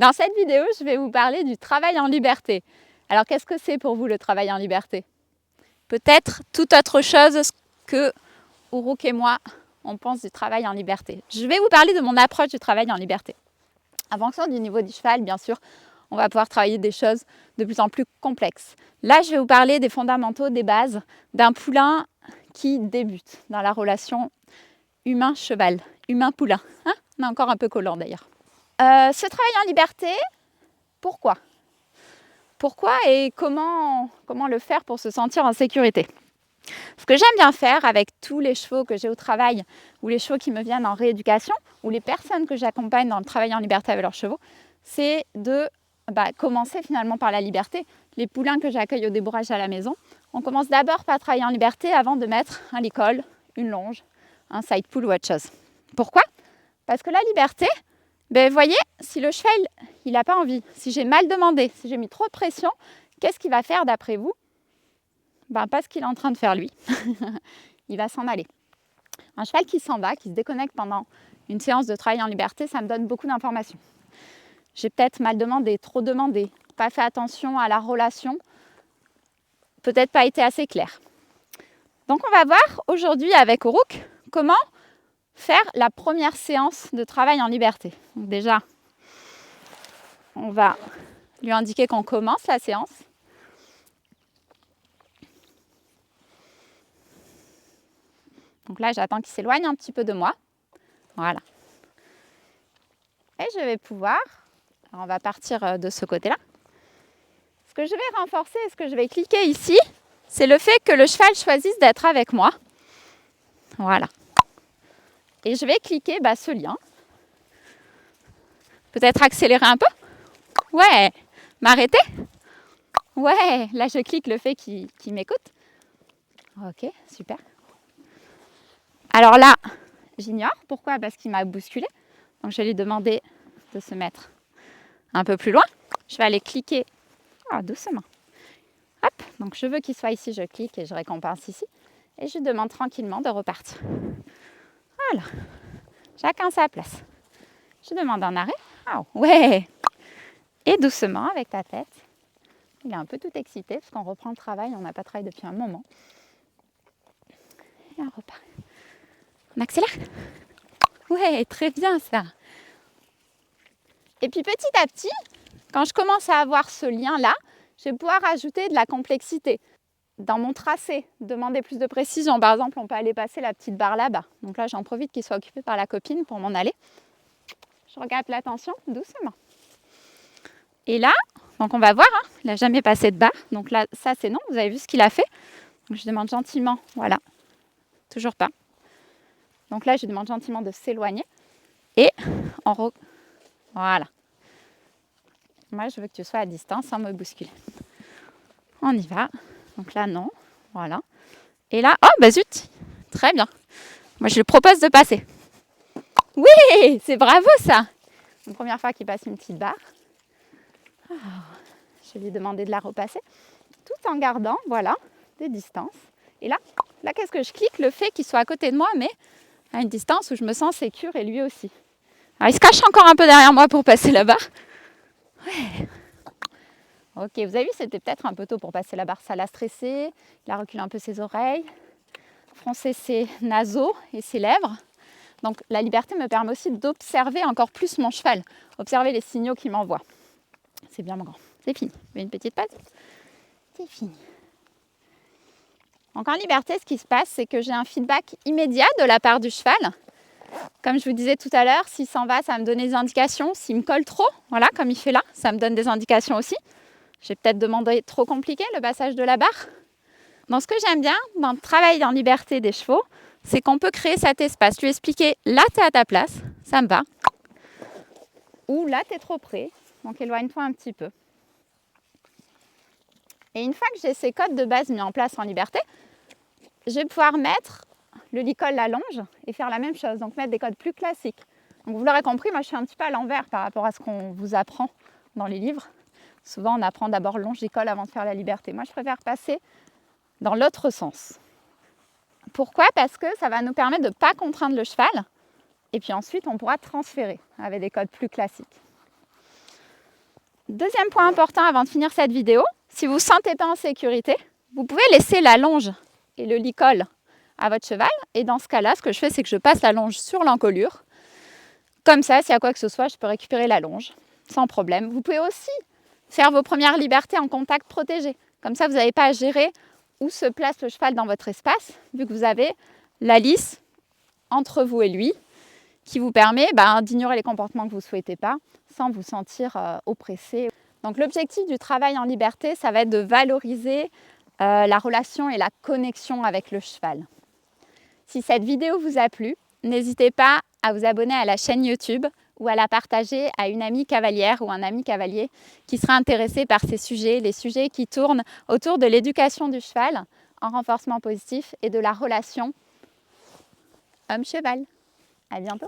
Dans cette vidéo, je vais vous parler du travail en liberté. Alors, qu'est-ce que c'est pour vous le travail en liberté? Peut-être toute autre chose que Uruk et moi, on pense du travail en liberté. Je vais vous parler de mon approche du travail en liberté. En fonction du niveau du cheval, bien sûr, on va pouvoir travailler des choses de plus en plus complexes. Là, je vais vous parler des fondamentaux, des bases d'un poulain qui débute dans la relation humain-cheval, humain-poulain. Hein, on est encore un peu collant d'ailleurs. Ce travail en liberté, pourquoi? Pourquoi et comment le faire pour se sentir en sécurité? Ce que j'aime bien faire avec tous les chevaux que j'ai au travail, ou les chevaux qui me viennent en rééducation, ou les personnes que j'accompagne dans le travail en liberté avec leurs chevaux, c'est de commencer finalement par la liberté. Les poulains que j'accueille au débourrage à la maison, on commence d'abord par travailler en liberté avant de mettre un licol, une longe, un side pull ou autre chose. Pourquoi? Parce que la liberté, vous voyez, si le cheval il n'a pas envie, si j'ai mal demandé, si j'ai mis trop de pression, qu'est-ce qu'il va faire d'après vous? Pas ce qu'il est en train de faire lui. Il va s'en aller. Un cheval qui s'en va, qui se déconnecte pendant une séance de travail en liberté, ça me donne beaucoup d'informations. J'ai peut-être mal demandé, trop demandé, pas fait attention à la relation, peut-être pas été assez clair. Donc on va voir aujourd'hui avec Uruk comment faire la première séance de travail en liberté. Donc déjà, on va lui indiquer qu'on commence la séance. Donc là, j'attends qu'il s'éloigne un petit peu de moi. Voilà. Et je vais pouvoir, alors on va partir de ce côté-là. Ce que je vais renforcer, ce que je vais cliquer ici, c'est le fait que le cheval choisisse d'être avec moi. Voilà. Et je vais cliquer ce lien. Peut-être accélérer un peu. Ouais. M'arrêter. Ouais. Là, je clique le fait qu'il m'écoute. Ok, super. Alors là, j'ignore. Pourquoi? Parce qu'il m'a bousculé. Donc, je vais lui demander de se mettre un peu plus loin. Je vais aller cliquer doucement. Hop. Donc, je veux qu'il soit ici. Je clique et je récompense ici. Et je lui demande tranquillement de repartir. Voilà. Chacun sa place. Je demande un arrêt. Ouais. Et doucement avec ta tête. Il est un peu tout excité parce qu'on reprend le travail. On n'a pas travaillé depuis un moment. Et on repart. On accélère. Ouais, très bien ça. Et puis petit à petit, quand je commence à avoir ce lien-là, je vais pouvoir ajouter de la complexité. Dans mon tracé, demander plus de précision. Par exemple, on peut aller passer la petite barre là-bas. Donc là, j'en profite qu'il soit occupé par la copine pour m'en aller. Je regarde l'attention doucement. Et là, donc on va voir, il n'a jamais passé de barre. Donc là, ça c'est non, vous avez vu ce qu'il a fait. Donc je demande gentiment, voilà, toujours pas. Donc là, je demande gentiment de s'éloigner. Et voilà. Moi, je veux que tu sois à distance sans me bousculer. On y va. Donc là, non. Voilà. Et là, zut. Très bien. Moi, je lui propose de passer. Oui, c'est bravo ça. Une première fois qu'il passe une petite barre. Je vais lui demander de la repasser. Tout en gardant, voilà, des distances. Et là, qu'est-ce que je clique? Le fait qu'il soit à côté de moi, mais à une distance où je me sens sécure et lui aussi. Alors, il se cache encore un peu derrière moi pour passer la barre. Ouais. Ok, vous avez vu, c'était peut-être un peu tôt pour passer la barre. Ça l'a stressé. Il a reculé un peu ses oreilles, froncé ses naseaux et ses lèvres. Donc, la liberté me permet aussi d'observer encore plus mon cheval. Observer les signaux qu'il m'envoie. C'est bien mon grand. C'est fini. Vous avez une petite patte? C'est fini. Donc en liberté, ce qui se passe, c'est que j'ai un feedback immédiat de la part du cheval. Comme je vous disais tout à l'heure, s'il s'en va, ça me donne des indications. S'il me colle trop, voilà, comme il fait là, ça me donne des indications aussi. J'ai peut-être demandé trop compliqué le passage de la barre. Donc ce que j'aime bien dans le travail en liberté des chevaux, c'est qu'on peut créer cet espace. Lui expliquer, là, tu es à ta place, ça me va. Ou là, tu es trop près, donc éloigne-toi un petit peu. Et une fois que j'ai ces codes de base mis en place en liberté, je vais pouvoir mettre le licol, la longe et faire la même chose, donc mettre des codes plus classiques. Donc vous l'aurez compris, moi je suis un petit peu à l'envers par rapport à ce qu'on vous apprend dans les livres. Souvent on apprend d'abord longe licol avant de faire la liberté. Moi je préfère passer dans l'autre sens. Pourquoi? Parce que ça va nous permettre de ne pas contraindre le cheval et puis ensuite on pourra transférer avec des codes plus classiques. Deuxième point important avant de finir cette vidéo, si vous ne vous sentez pas en sécurité, vous pouvez laisser la longe et le licol à votre cheval. Et dans ce cas-là, ce que je fais, c'est que je passe la longe sur l'encolure. Comme ça, s'il y a quoi que ce soit, je peux récupérer la longe sans problème. Vous pouvez aussi faire vos premières libertés en contact protégé. Comme ça, vous n'avez pas à gérer où se place le cheval dans votre espace, vu que vous avez la lisse entre vous et lui, qui vous permet d'ignorer les comportements que vous ne souhaitez pas, sans vous sentir oppressé. Donc l'objectif du travail en liberté, ça va être de valoriser la relation et la connexion avec le cheval. Si cette vidéo vous a plu, n'hésitez pas à vous abonner à la chaîne YouTube ou à la partager à une amie cavalière ou un ami cavalier qui sera intéressé par ces sujets, les sujets qui tournent autour de l'éducation du cheval en renforcement positif et de la relation homme-cheval. À bientôt.